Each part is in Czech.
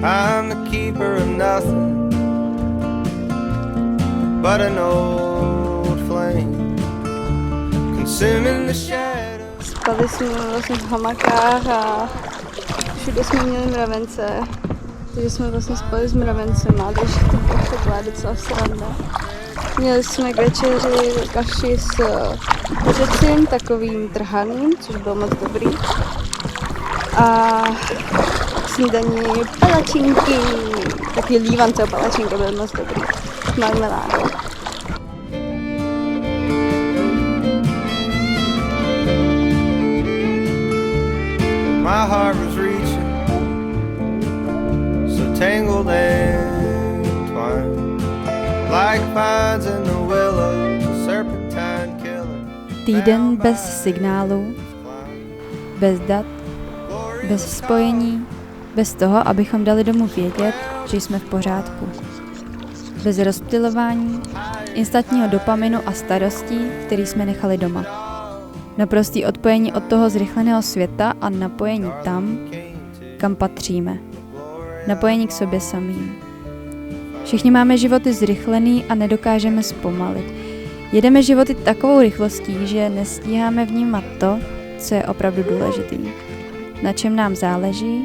I'm the keeper of nothing but an old flame consuming the shadows. Spali jsme vlastně v hamakách a všude jsme měli mravence, takže jsme vlastně spali s mravencem a takže to byla docela sranda. Měli jsme k večeři kaši s hořecím, takovým trhaným, což bylo moc dobrý. A k snídaní palačinky, taky lívance palačinky byly moc dobrý, s marmeládou. My heart was reaching, so tangled and twined, like vines in the willows, a serpentine killer. Týden bez signálu, bez dat, bez spojení, bez toho, abychom dali domů vědět, že jsme v pořádku. Bez rozptylování, instantního dopaminu a starostí, který jsme nechali doma. Naprostý odpojení od toho zrychleného světa a napojení tam, kam patříme. Napojení k sobě samým. Všichni máme životy zrychlený a nedokážeme zpomalit. Jedeme životy takovou rychlostí, že nestíháme vnímat to, co je opravdu důležitý, na čem nám záleží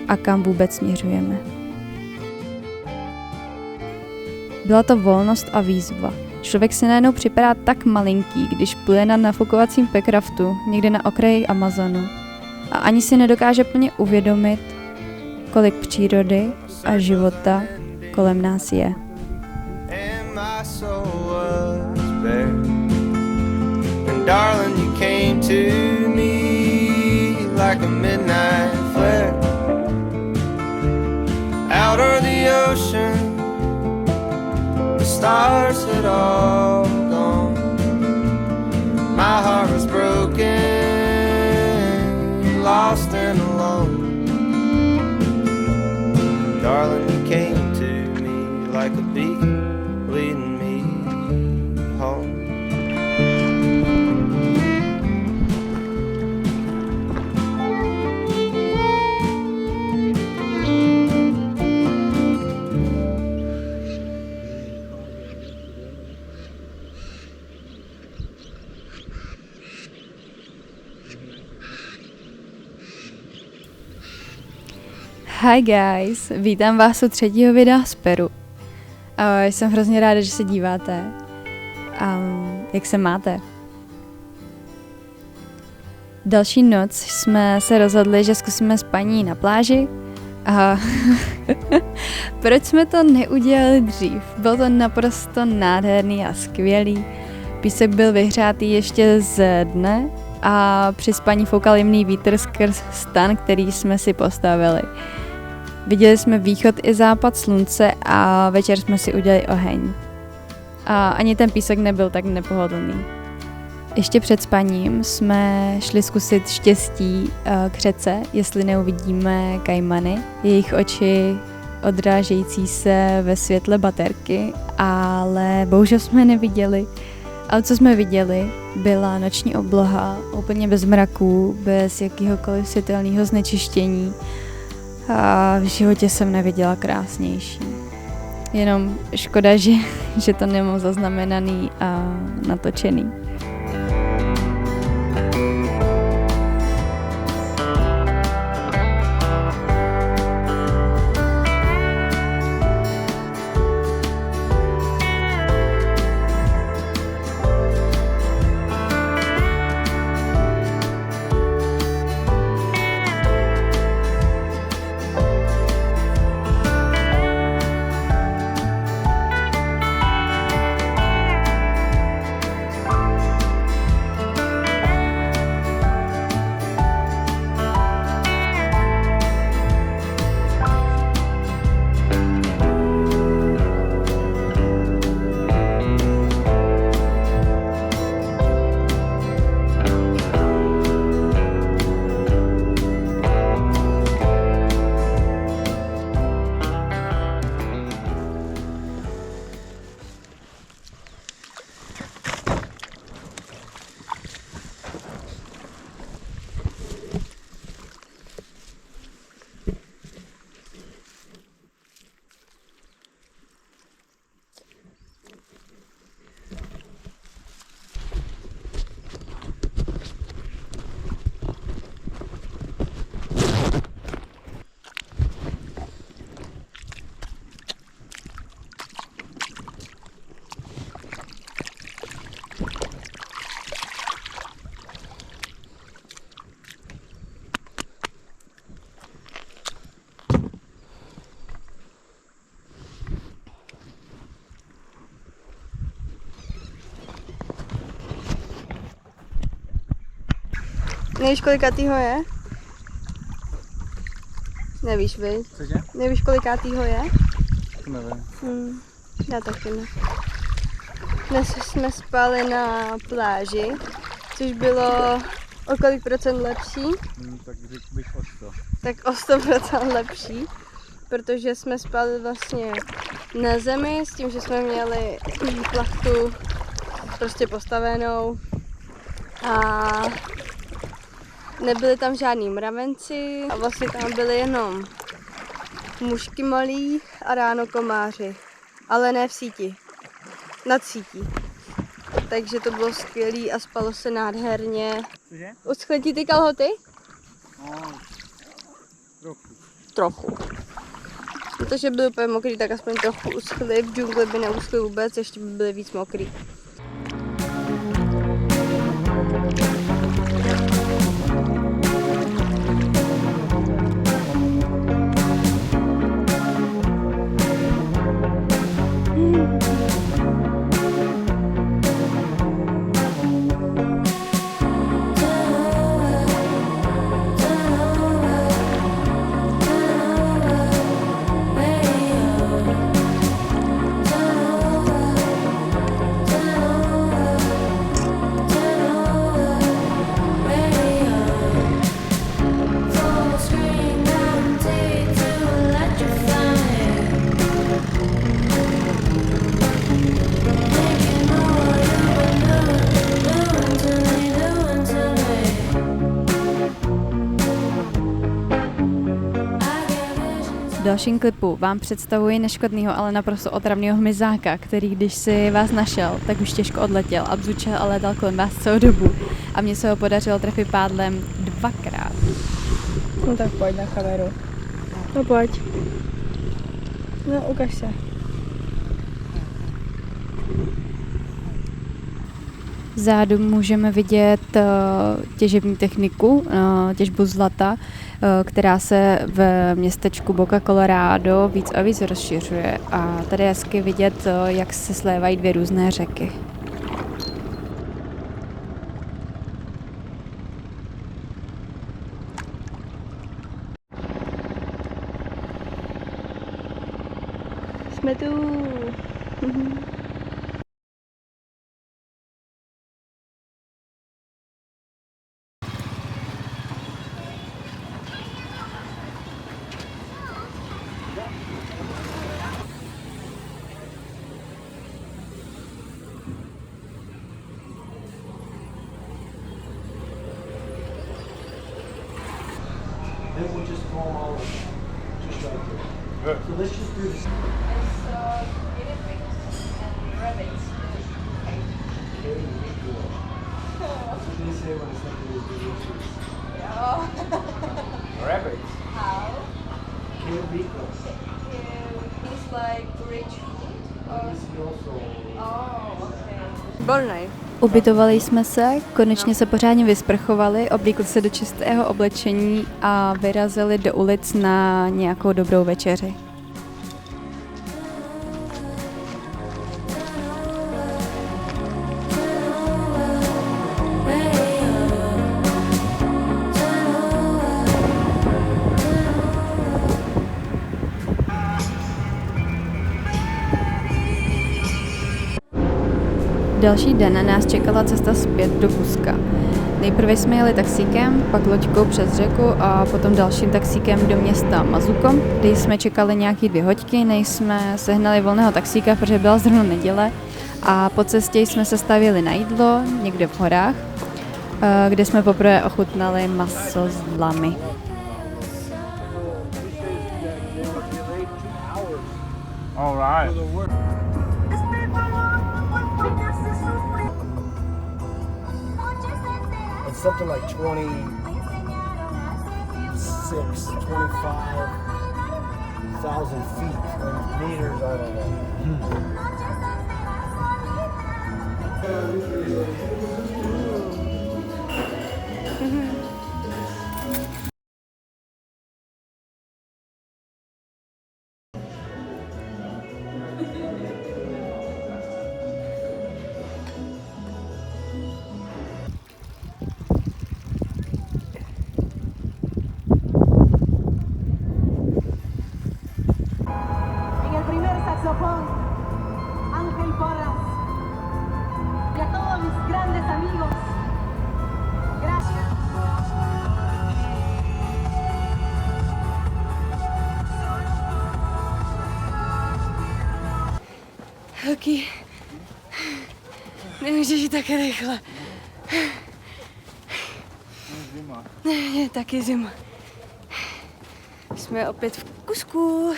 a kam vůbec směřujeme. Byla to volnost a výzva. Člověk si najednou připadá tak malinký, když pluje na nafukovacím packraftu někde na okraji Amazonu a ani si nedokáže plně uvědomit, kolik přírody a života kolem nás je. Darling, you came to me like a midnight flare out of the ocean. The stars had all gone. My heart was broken, lost and alone. Darling, you came to me like a beacon, leading me home. Hi guys, vítám vás u třetího videa z Peru. Jsem hrozně ráda, že se díváte. Jak se máte? Další noc jsme se rozhodli, že zkusíme spaní na pláži. A proč jsme to neudělali dřív? Bylo to naprosto nádherný a skvělý. Písek byl vyhřátý ještě z dne a při spaní foukal jemný vítr skrz stan, který jsme si postavili. Viděli jsme východ i západ slunce a večer jsme si udělali oheň. A ani ten písek nebyl tak nepohodlný. Ještě před spaním jsme šli zkusit štěstí k řece, jestli neuvidíme kajmany. Jejich oči odrážející se ve světle baterky, ale bohužel jsme neviděli. Ale co jsme viděli, byla noční obloha, úplně bez mraků, bez jakýhokoliv světelného znečištění. A v životě jsem neviděla krásnější. Jenom škoda, že to nemám zaznamenaný a natočený. Nevíš, kolikátýho je? Nevíš, viď? Cože? Nevíš, kolikátýho je? To nevím. Já taky ne. Dnes jsme spali na pláži, což bylo o kolik procent lepší? Tak řekl bych o 100. Tak o 100% lepší, protože jsme spali vlastně na zemi s tím, že jsme měli plachtu prostě postavenou a nebyli tam žádní mravenci a vlastně tam byly jenom mužky malí a ráno komáři, ale ne v síti, nad sítí. Takže to bylo skvělý a spalo se nádherně. Cože? Uschly ti ty kalhoty? No, trochu. Trochu. Protože byly úplně mokrý, tak aspoň trochu uschly. V džungli by neuschly vůbec, ještě by byly víc mokrý. V dalším klipu vám představuji neškodného, ale naprosto otravného hmyzáka, který když si vás našel, tak už těžko odletěl a bzučel a letal kolem vás celou dobu. A mně se ho podařilo trefit pádlem 2krát. No tak pojď na kameru. No pojď. No ukaž se. Vzadu můžeme vidět těžební techniku, těžbu zlata, která se v městečku Boca Colorado víc a víc rozšiřuje. A tady je hezky vidět, jak se slévají dvě různé řeky. Jsme tu. Then we'll just throw them all in. Just right there. So let's just do this. That's what they say when it's like those delicious. Rabbits. Que rico. It's like rich food. Delicioso. Výborný. Ubytovali jsme se, konečně se pořádně vysprchovali, oblíkli se do čistého oblečení a vyrazili do ulic na nějakou dobrou večeři. Další den nás čekala cesta zpět do Cuzca. Nejprve jsme jeli taxíkem, pak loďkou přes řeku a potom dalším taxíkem do města Mazuco, kde jsme čekali nějaký 2 hodiny, než jsme sehnali volného taxíka, protože byla zrovna neděle. A po cestě jsme se stavili na jídlo někde v horách, kde jsme poprvé ochutnali maso z lamy. All right. It's something like 26, 25,000 feet. And meters, I don't know. Helky, nemůžeš jít tak rychle. Zima. Je taky zima. Jsme opět v Kusku.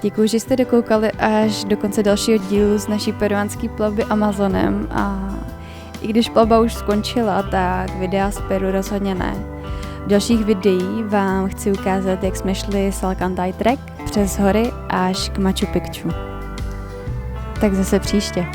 Děkuji, že jste dokoukali až do konce dalšího dílu z naší peruánské plavby Amazonem a i když plavba už skončila, tak videa z Peru rozhodně ne. V dalších videí vám chci ukázat, jak jsme šli Salcantay Trek přes hory až k Machu Picchu. Tak zase příště.